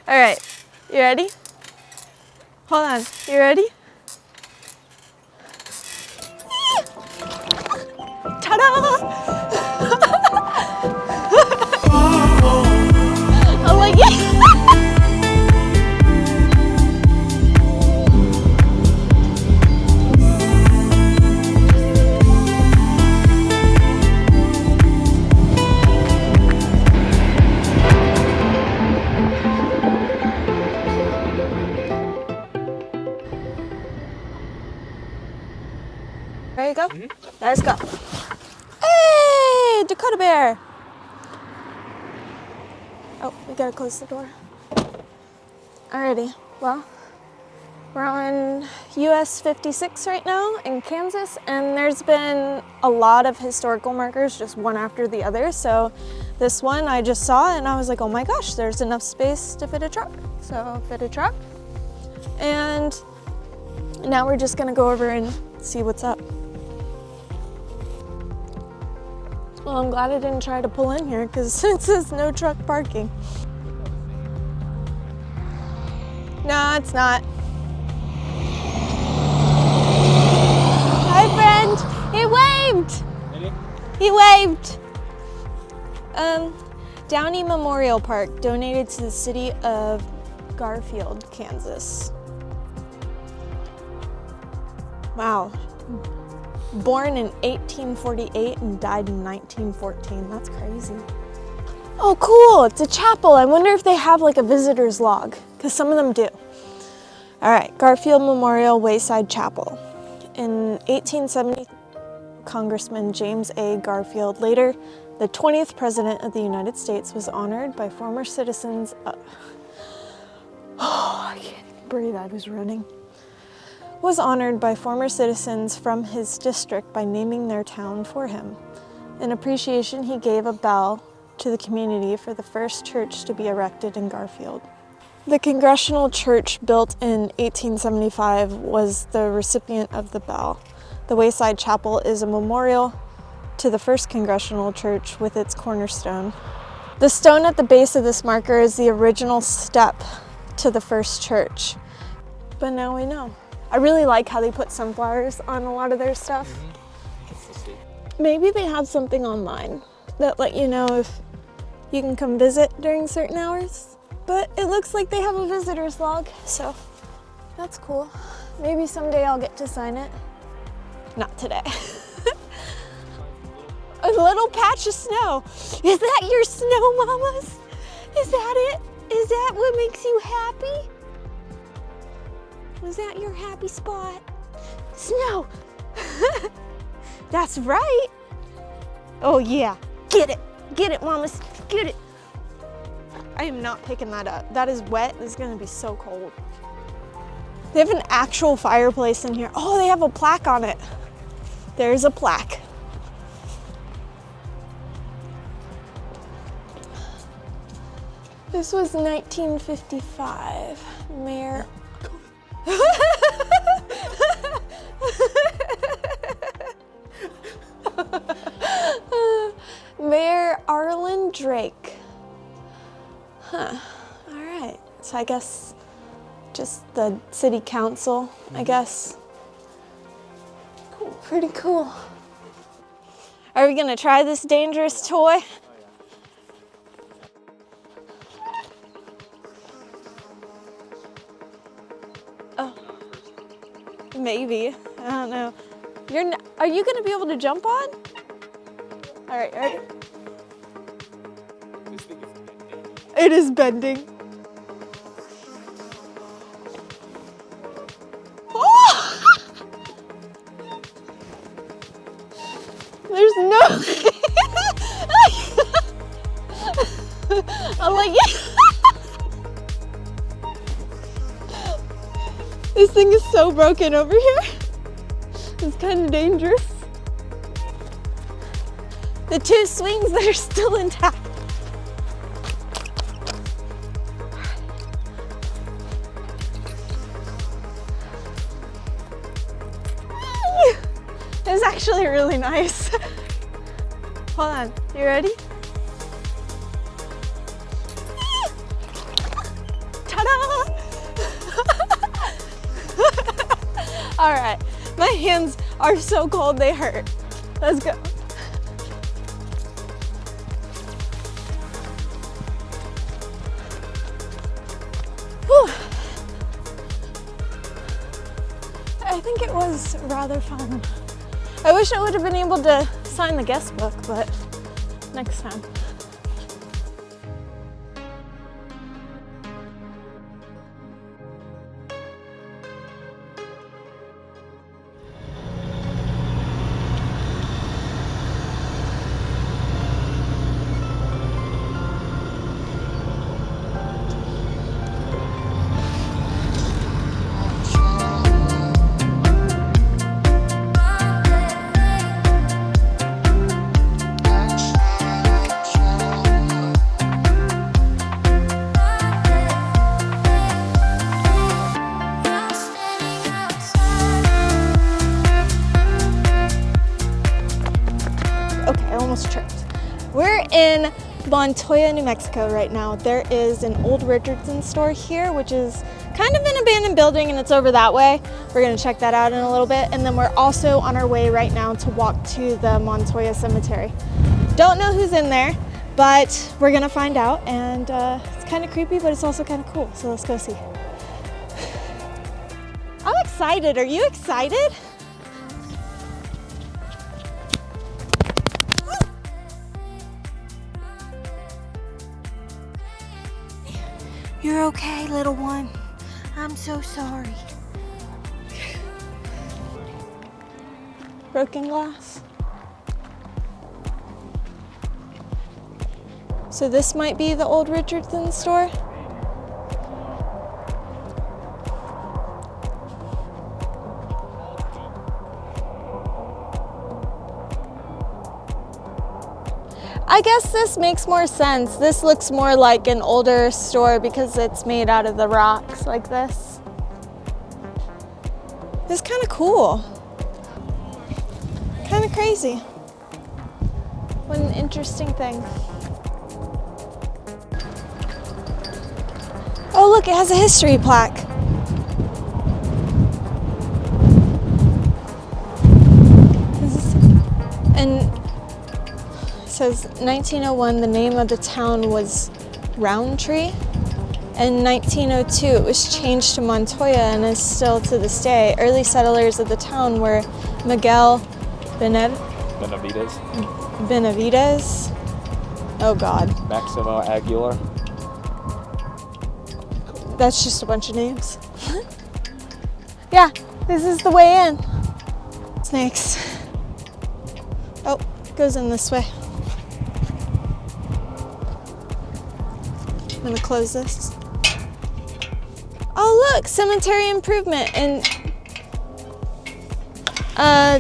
All right, you ready? Hold on, you ready? Ta-da! I like it. There you go. Let's go. Hey, Dakota Bear. Oh, we gotta close the door. Alrighty, well, we're on US 56 right now in Kansas, and there's been a lot of historical markers, just one after the other. So this one I just saw and I was like, oh my gosh, there's enough space to fit a truck. So fit a truck. And now we're just gonna go over and see what's up. Well, I'm glad I didn't try to pull in here because it says no truck parking. No, it's not. Hi, friend. He waved. Really? He waved. Downey Memorial Park, donated to the city of Garfield, Kansas. Wow. Born in 1848 and died in 1914. That's crazy. Oh, cool. It's a chapel. I wonder if they have like a visitor's log, because some of them do. All right, Garfield Memorial Wayside Chapel. In 1870, Congressman James A. Garfield, later the 20th President of the United States, was honored by former citizens I can't breathe, I was running. Was honored by former citizens from his district by naming their town for him. In appreciation, he gave a bell to the community for the first church to be erected in Garfield. The Congregational Church, built in 1875, was the recipient of the bell. The Wayside Chapel is a memorial to the first Congregational Church with its cornerstone. The stone at the base of this marker is the original step to the first church. But now we know. I really like how they put sunflowers on a lot of their stuff. Maybe they have something online that let you know if you can come visit during certain hours. But it looks like they have a visitor's log, so that's cool. Maybe someday I'll get to sign it. Not today. A little patch of snow. Is that your snow, mamas? Is that it? Is that what makes you happy? Was that your happy spot? Snow! That's right. Oh yeah, get it, mamas, get it. I am not picking that up. That is wet, it's gonna be so cold. They have an actual fireplace in here. Oh, they have a plaque on it. There's a plaque. This was 1955. Mayor. Mayor Arlen Drake. Huh. All right. So I guess just the city council, I guess. Cool. Pretty cool. Are we gonna try this dangerous toy? Oh. Maybe. I don't know. Are you gonna be able to jump on? All right, ready? It is bending. Oh! There's no. I'm like, yeah. This thing is so broken over here. It's kind of dangerous. The two swings that are still intact. It was actually really nice. Hold on, you ready? All right, my hands are so cold they hurt. Let's go. Whew. I think it was rather fun. I wish I would have been able to sign the guest book, but next time. Tripped. We're in Montoya, New Mexico right now. There is an old Richardson store here, which is kind of an abandoned building, and it's over that way. We're gonna check that out in a little bit. And then we're also on our way right now to walk to the Montoya Cemetery. Don't know who's in there, but we're gonna find out. And it's kind of creepy, but it's also kind of cool. So let's go see. I'm excited. Are you excited? You're okay, little one. I'm so sorry. Broken glass. So this might be the old Richardson store. I guess this makes more sense. This looks more like an older store because it's made out of the rocks like this. It's kind of cool. Kind of crazy. What an interesting thing. Oh look, it has a history plaque. And says 1901, the name of the town was Roundtree. In 1902, it was changed to Montoya and is still to this day. Early settlers of the town were Miguel Benavides. Oh God. Maximo Aguilar. That's just a bunch of names. Yeah, this is the way in. What's next? Oh, it goes in this way. I'm gonna close this. Oh look, cemetery improvement in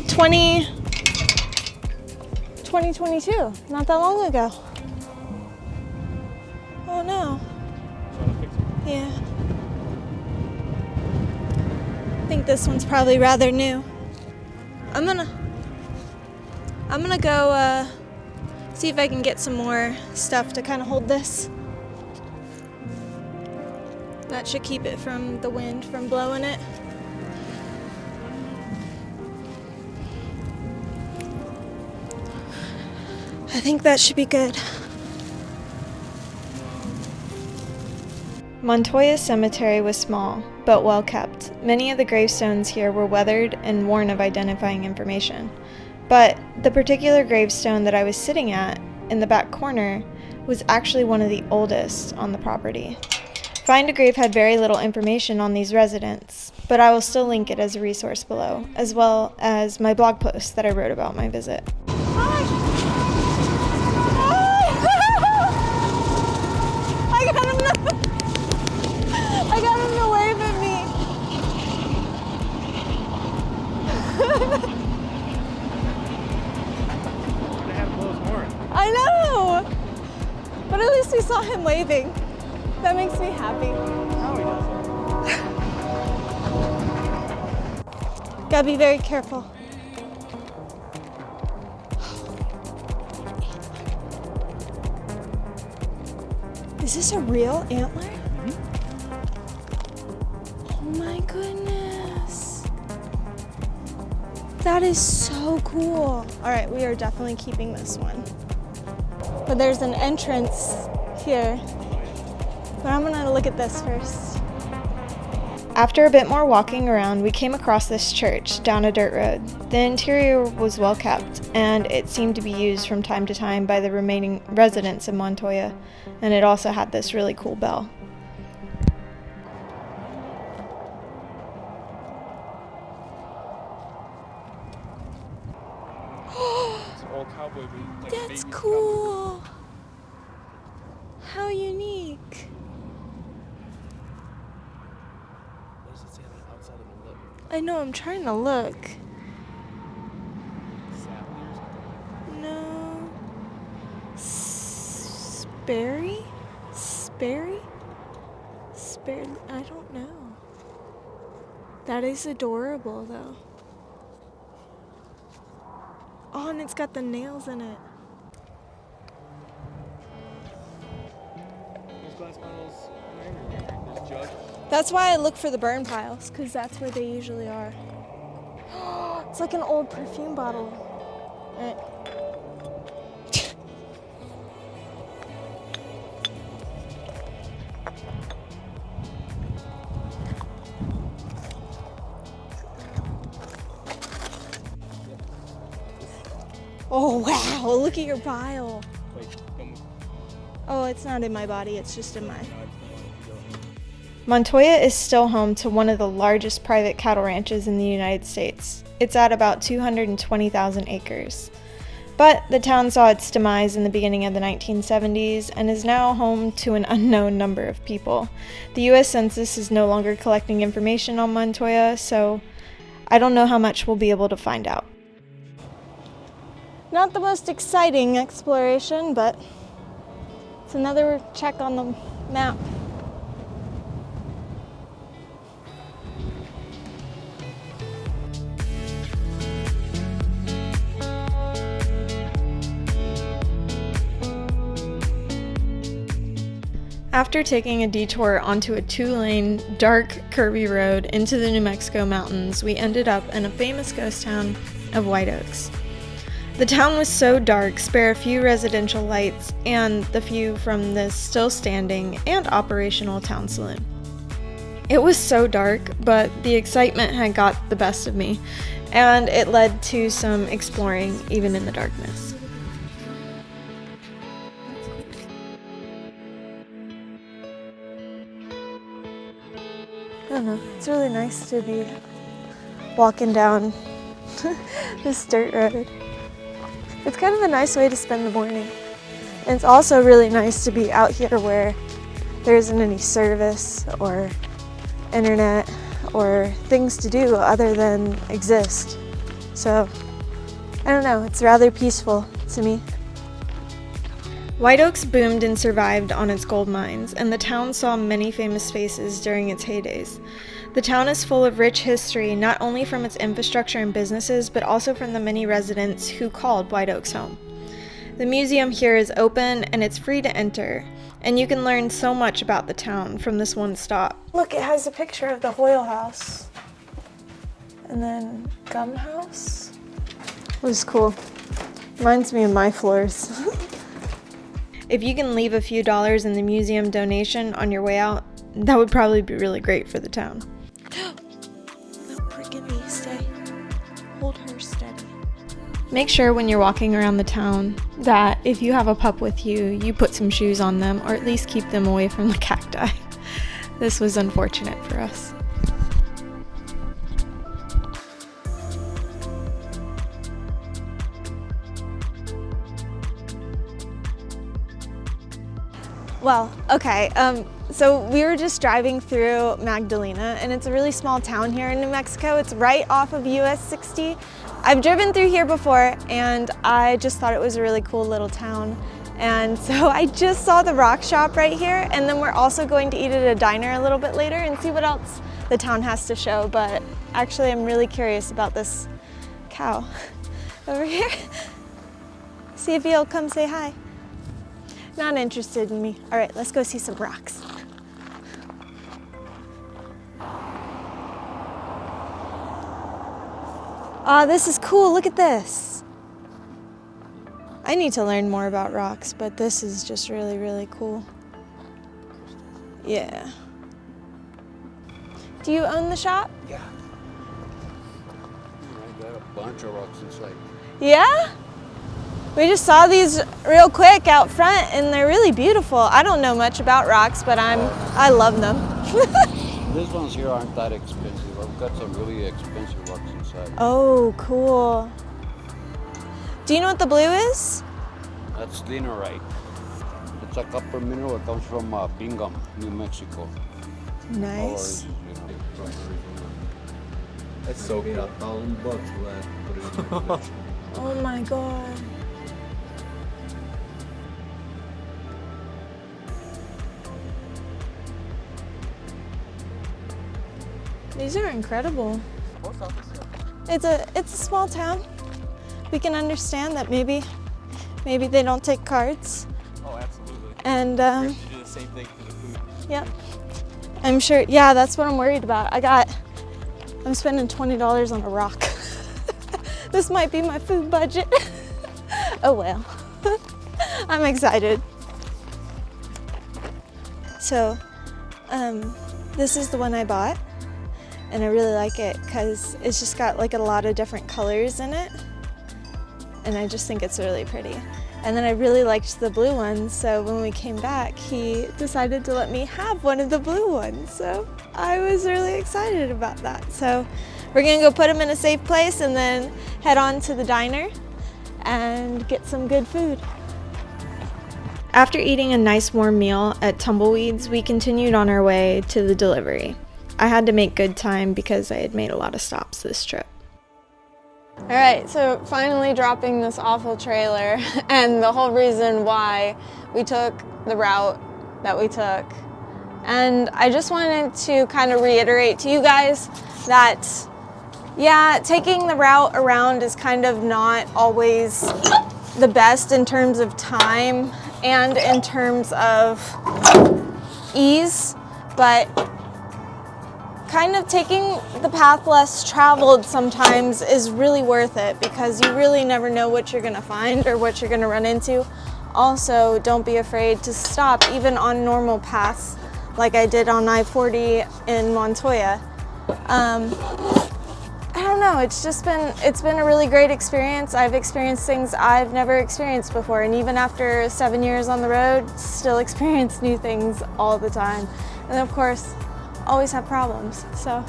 2022, not that long ago. Oh no. Yeah. I think this one's probably rather new. I'm gonna go see if I can get some more stuff to kind of hold this. That should keep it from the wind from blowing it. I think that should be good. Montoya Cemetery was small, but well kept. Many of the gravestones here were weathered and worn of identifying information. But the particular gravestone that I was sitting at in the back corner was actually one of the oldest on the property. Find a Grave had very little information on these residents, but I will still link it as a resource below, as well as my blog post that I wrote about my visit. Hi. I got him to wave at me. They have to blow his horn. I know, but at least we saw him waving. That makes me happy. How he does it. Gotta be very careful. Is this a real antler? Mm-hmm. Oh my goodness. That is so cool. All right, we are definitely keeping this one. But there's an entrance here. But I'm gonna look at this first. After a bit more walking around, we came across this church down a dirt road. The interior was well kept, and it seemed to be used from time to time by the remaining residents of Montoya, and it also had this really cool bell. It's an old cowboy boot. Like That's baby cool. How unique. What does it say on the outside of the lip? I know, I'm trying to look. Sally or something? No. Sperry? Sperry? Sperry? I don't know. That is adorable, though. Oh, and it's got the nails in it. There's glass bottles in there. There's jug. That's why I look for the burn piles, because that's where they usually are. It's like an old perfume bottle. Right. Oh, wow, look at your pile. Wait, don't move. Oh, it's not in my body, it's just in my... No, it's not. Montoya is still home to one of the largest private cattle ranches in the United States. It's at about 220,000 acres. But the town saw its demise in the beginning of the 1970s and is now home to an unknown number of people. The U.S. Census is no longer collecting information on Montoya, so I don't know how much we'll be able to find out. Not the most exciting exploration, but it's another check on the map. After taking a detour onto a 2-lane, dark, curvy road into the New Mexico mountains, we ended up in a famous ghost town of White Oaks. The town was so dark, spare a few residential lights and the few from this still standing and operational town saloon. It was so dark, but the excitement had got the best of me, and it led to some exploring even in the darkness. I don't know, it's really nice to be walking down this dirt road. It's kind of a nice way to spend the morning. And it's also really nice to be out here where there isn't any service or internet or things to do other than exist. So, I don't know, it's rather peaceful to me. White Oaks boomed and survived on its gold mines, and the town saw many famous faces during its heydays. The town is full of rich history, not only from its infrastructure and businesses, but also from the many residents who called White Oaks home. The museum here is open and it's free to enter, and you can learn so much about the town from this one stop. Look, it has a picture of the Hoyle House. And then Gum House. It was cool. Reminds me of my floors. If you can leave a few dollars in the museum donation on your way out, that would probably be really great for the town. No, forgive me, stay. Hold her steady. Make sure when you're walking around the town that if you have a pup with you, you put some shoes on them or at least keep them away from the cacti. This was unfortunate for us. Well, okay, so we were just driving through Magdalena, and it's a really small town here in New Mexico. It's right off of US 60. I've driven through here before, and I just thought it was a really cool little town. And so I just saw the rock shop right here, and then we're also going to eat at a diner a little bit later and see what else the town has to show. But actually, I'm really curious about this cow over here. See if he'll come say hi. Not interested in me. All right, let's go see some rocks. Ah, this is cool. Look at this. I need to learn more about rocks, but this is just really, really cool. Yeah. Do you own the shop? Yeah. I got a bunch of rocks inside. Yeah? We just saw these real quick out front and they're really beautiful. I don't know much about rocks, but I love them. These ones here aren't that expensive. I've got some really expensive rocks inside. Oh, cool. Do you know what the blue is? That's dinorite. It's a copper mineral that comes from Bingham, New Mexico. All of Nice. this is, you know, That's so Paid cool. $1,000 for that. Put it in the collection. Oh my God. These are incredible. Post office. It's a small town. We can understand that maybe they don't take cards. Oh, absolutely. And We have to do the same thing for the food. yep. I'm sure, yeah, that's what I'm worried about. I'm spending $20 on a rock. This might be my food budget. Oh well. I'm excited. So, this is the one I bought. And I really like it because it's just got like a lot of different colors in it. And I just think it's really pretty. And then I really liked the blue one, so when we came back, he decided to let me have one of the blue ones. So I was really excited about that. So we're gonna go put him in a safe place and then head on to the diner and get some good food. After eating a nice warm meal at Tumbleweeds, we continued on our way to the delivery. I had to make good time because I had made a lot of stops this trip. All right, so finally dropping this awful trailer and the whole reason why we took the route that we took. And I just wanted to kind of reiterate to you guys that, yeah, taking the route around is kind of not always the best in terms of time and in terms of ease, but kind of taking the path less traveled sometimes is really worth it because you really never know what you're gonna find or what you're gonna run into. Also, don't be afraid to stop even on normal paths like I did on I-40 in Montoya. I don't know, it's been a really great experience. I've experienced things I've never experienced before, and even after 7 years on the road, still experience new things all the time. And of course, always have problems. So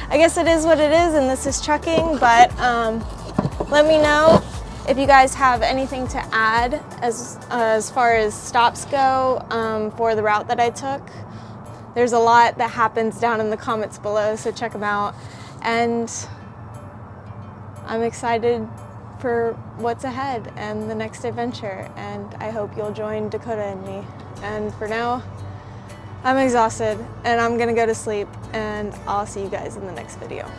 I guess it is what it is, and this is trucking, but let me know if you guys have anything to add as far as stops go for the route that I took. There's a lot that happens down in the comments below, so check them out. And I'm excited for what's ahead and the next adventure, and I hope you'll join Dakota and me. And for now, I'm exhausted and I'm gonna go to sleep, and I'll see you guys in the next video.